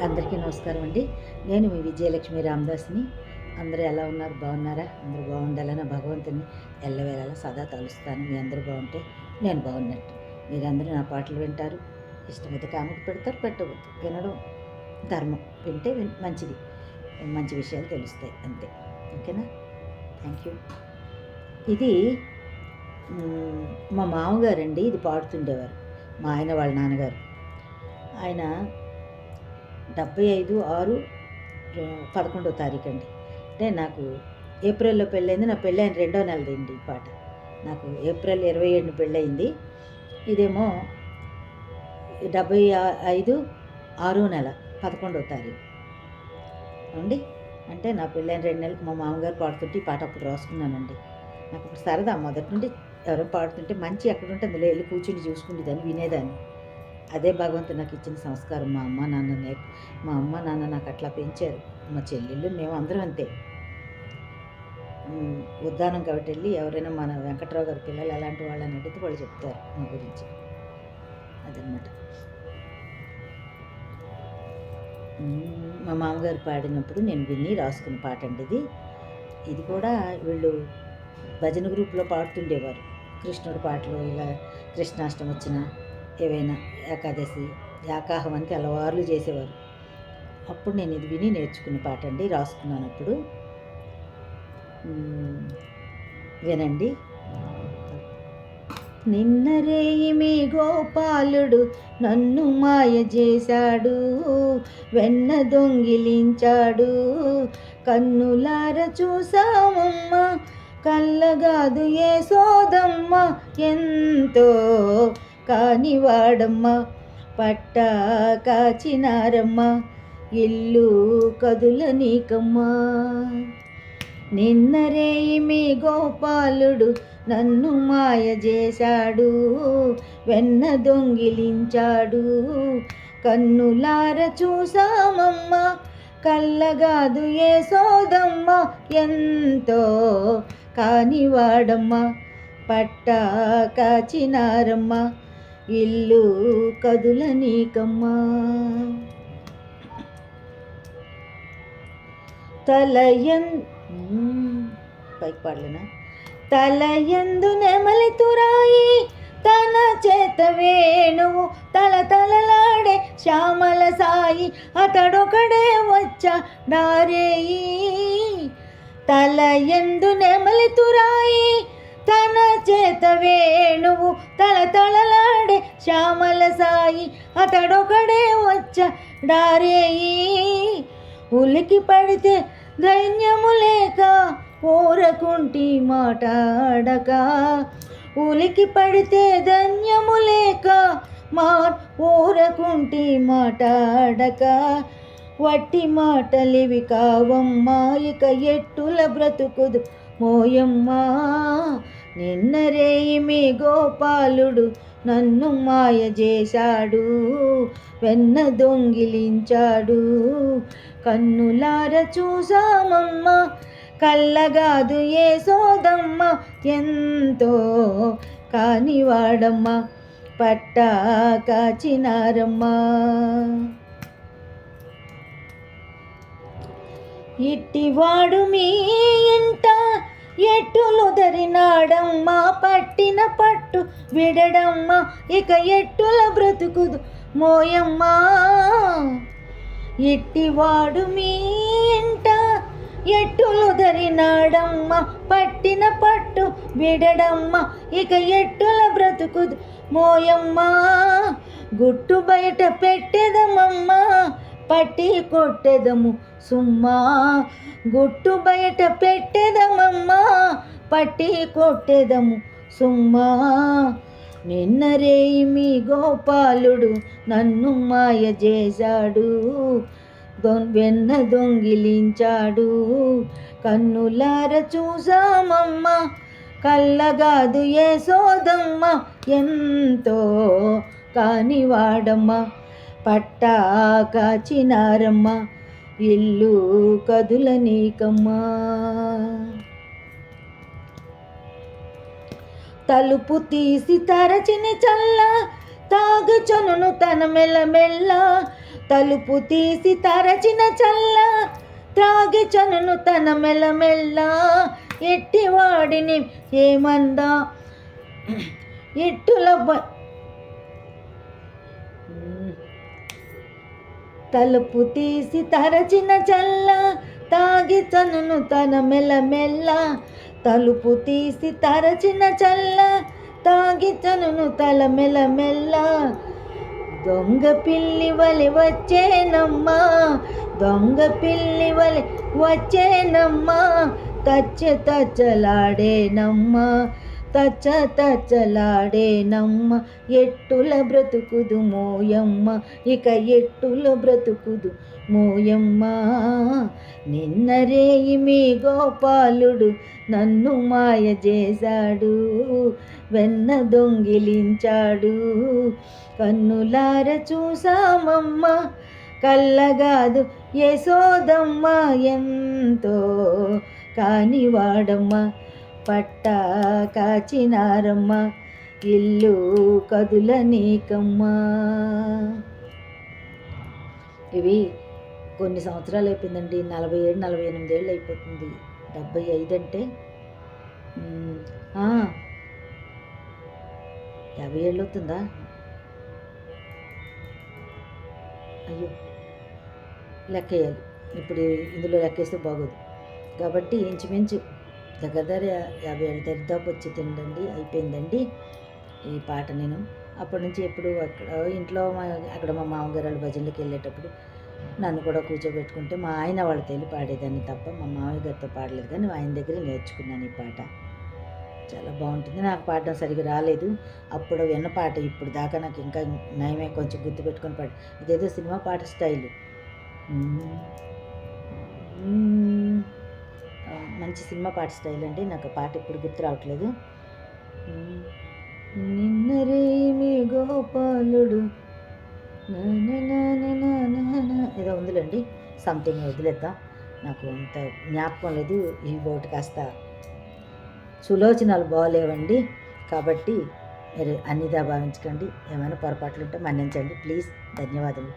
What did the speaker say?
అందరికీ నమస్కారం అండి. నేను మీ విజయలక్ష్మి రామదాస్ని. అందరూ ఎలా ఉన్నారు? బాగున్నారా? అందరూ బాగుండాలని భగవంతుని ఎల్లవేళలా సదా తలుస్తాను. మీ అందరూ బాగుంటే నేను బాగున్నట్టు. మీరందరూ నా పాటలు వింటారు, ఇష్టమైతే కామెంట్ పెడతారు, పెట్టవద్దు. వినడం ధర్మం. వింటే మంచిది, మంచి విషయాలు తెలుస్తాయి అంతే. ఓకేనా? Thank you. ఇది మా మామగారండి. ఇది పాడుతుండేవారు. మా ఆయన వాళ్ళ నాన్నగారు. ఆయన 75/6/11 అండి. అంటే నాకు ఏప్రిల్లో పెళ్ళయింది. నా పెళ్ళైన 2వ నెలదండి ఈ పాట. నాకు ఏప్రిల్ 27న పెళ్ళయింది. ఇదేమో 75/6/11 అండి. అంటే నా పెళ్ళైన 2 నెలలకు మా మామగారు పాడుతుంటే ఈ పాట అప్పుడు రాసుకున్నానండి. నాకు ఇప్పుడు సరదా మొదటి నుండి ఎవరో పాడుతుంటే మంచి ఎక్కడుంటే అందులో వెళ్ళి కూర్చుని చూసుకునేదాన్ని, వినేదాన్ని. అదే భగవంతుడు నాకు ఇచ్చిన సంస్కారం. మా అమ్మ నాన్న నాకు అట్లా పెంచారు. మా చెల్లెళ్ళు మేము అందరం అంతే. ఉద్దానం కాబట్టి వెళ్ళి ఎవరైనా మన వెంకట్రావు గారి పిల్లలు ఎలాంటి వాళ్ళని అడిగితే వాళ్ళు చెప్తారు మా గురించి. అదనమాట. మా మామగారు పాడినప్పుడు నేను విని రాసుకున్న పాట అండి ఇది. ఇది కూడా వీళ్ళు భజన గ్రూప్లో పాడుతుండేవారు. కృష్ణుడి పాటలు, ఇలా కృష్ణాష్టమి వచ్చిన ఏవైనా ఏకాదశి, ఏకాహం అని తెల్లవార్లు చేసేవారు. అప్పుడు నేను ఇది విని నేర్చుకున్న పాట అండి, రాసుకున్నాను అప్పుడు. వినండి. నిన్న రేయిమి గోపాలుడు నన్ను మాయ చేశాడు, వెన్న దొంగిలించాడు, కన్నులార చూసామమ్మ, కళ్ళగాదు ఏ సోదమ్మ, ఎంతో కానివాడమ్మ, పట్ట కాచినారమ్మ, ఇల్లు కదులనీకమ్మా. నిన్న రేయిమి గోపాలుడు నన్ను మాయ చేశాడు, వెన్న దొంగిలించాడు, కన్నులార చూసామమ్మ, కళ్ళగాదు ఏ సోదమ్మ, ఎంతో కానివాడమ్మ, పట్ట కాచినారమ్మ, ఇల్లు కదులనీకమ్మా. పైకి పాడలేనా? తలయందు నెమలి తురాయి, తన చేత వేణువు తలతలలాడే శ్యామల సాయి, అతడొకడే వచ్చా నారేయి. తలయందు నెమలి తురాయి, తన చేత వేణువు తలతలలాడే శ్యామల సాయి, అతడొకడే వచ్చా డారేయి. ఉలికి పడితే ధైర్యము లేక ఊరకుంటి మాటాడక, ఉలికి పడితే ధన్యము లేక ఊరకుంటి మాటాడక, వట్టి మాటలివి కావమ్మా, ఇక ఎట్టుల బ్రతుకుదు మోయమ్మా. నిన్న రేయిమి గోపాలుడు నన్ను మాయ చేశాడు, వెన్న దొంగిలించాడు, కన్నులార చూసామమ్మ, కళ్ళగాదు ఏ సోదమ్మ, ఎంతో కానివాడమ్మ, పట్ట కాచినారమ్మ. ఇట్టివాడు మీ ఇంట ఎట్టులు ధరినాడమ్మా, పట్టిన పట్టు విడడమ్మా, ఇక ఎట్టుల బ్రతుకుదు మోయమ్మా. ఇట్టివాడు మీ ఇంట ఎట్టులు ధరినాడమ్మా, పట్టిన పట్టు విడడమ్మా, ఇక ఎట్టుల బ్రతుకుదు మోయమ్మా. గుట్టు బయట పెట్టెదమమ్మా, పట్టి కొట్టెదము సుమ్మా, గుట్టు బయట పెట్టెదమమ్మా, పట్టి కొట్టెదము సుమ్మా. నిన్న రేయిమి గోపాలుడు నన్ను మాయ చేశాడు, వెన్న దొంగిలించాడు, కన్నులార చూసామమ్మ, కళ్ళగాదు ఏ సోదమ్మ, ఎంతో కానివాడమ్మ, పట్టా కాచినారమ్మ, ఇల్లు కదులనీకమ్మా. తలుపు తీసి తరచిని చల్ల, తాగుచొనును తన మెల్లమెల్ల, తలుపు తీసి తరచిన చల్ల త్రాగి చనును తన మెల్లమెల్ల ఎట్టివాడిని ఏమందా ఎట్టుల తలుపు తీసి తరచిన చల్ల తాగి చనును తన మెల్లమెల్ల తలుపు తీసి తరచిన చల్ల తాగి చనును తల మెల్లమెల్ల దొంగ పిల్లి వలి వచ్చేనమ్మా దొంగ పిల్లి వలి వచ్చేనమ్మా తచ్చలాడేనమ్మా తచ్చలాడేనమ్మ ఎట్టుల బ్రతుకుదు మోయమ్మ ఇక ఎట్టుల బ్రతుకుదు మోయమ్మ నిన్న రేయి మీ గోపాలుడు నన్ను మాయ చేశాడు వెన్న దొంగిలించాడు కన్నులార చూసామమ్మ కళ్ళగాదు యశోదమ్మ ఎంతో కానివాడమ్మ పట్ట కాచినారమ్మ ఇల్లు కదులనీకమ్మా. ఇవి కొన్ని సంవత్సరాలు అయిపోయిందండి. 47, 48 ఏళ్ళు అయిపోతుంది. 75 అంటే 50 ఏళ్ళు అవుతుందా? అయ్యో లెక్కేయాలి. ఇప్పుడు ఇందులో లెక్కేస్తే బాగోదు కాబట్టి ఇంచుమించు దగ్గర 50 ఏళ్ళ దరిదాపు వచ్చి తిండండి అయిపోయిందండి ఈ పాట. నేను అప్పటి నుంచి ఎప్పుడు అక్కడ ఇంట్లో అక్కడ మా మామగారు వాళ్ళ భజనలకు వెళ్ళేటప్పుడు నన్ను కూడా కూర్చోబెట్టుకుంటే మా ఆయన వాళ్ళతో వెళ్ళి పాడేదాన్ని తప్ప మా మామయ్య గారితో పాడలేదు. కానీ ఆయన దగ్గర నేర్చుకున్నాను ఈ పాట. చాలా బాగుంటుంది. నాకు పాడడం సరిగ్గా రాలేదు. అప్పుడు విన్న పాట ఇప్పుడు దాకా నాకు ఇంకా నయమే, కొంచెం గుర్తుపెట్టుకొని పాట. ఇదేదో సినిమా పాట స్టైలు, మంచి సినిమా పాట స్టైల్ అండి. నాకు పాట ఇప్పుడు గుర్తు రావట్లేదు. నిన్నరేమి గోపాలుడు ఏదో ఉందిలేండి, సంథింగ్ వదిలేద్దాం. నాకు అంత జ్ఞాపకం లేదు. ఈ బోటు కాస్త సులోచనలు బాగోలేవండి. కాబట్టి మీరు అన్నిదా భావించకండి. ఏమైనా పొరపాట్లు ఉంటే మన్నించండి ప్లీజ్. ధన్యవాదాలు.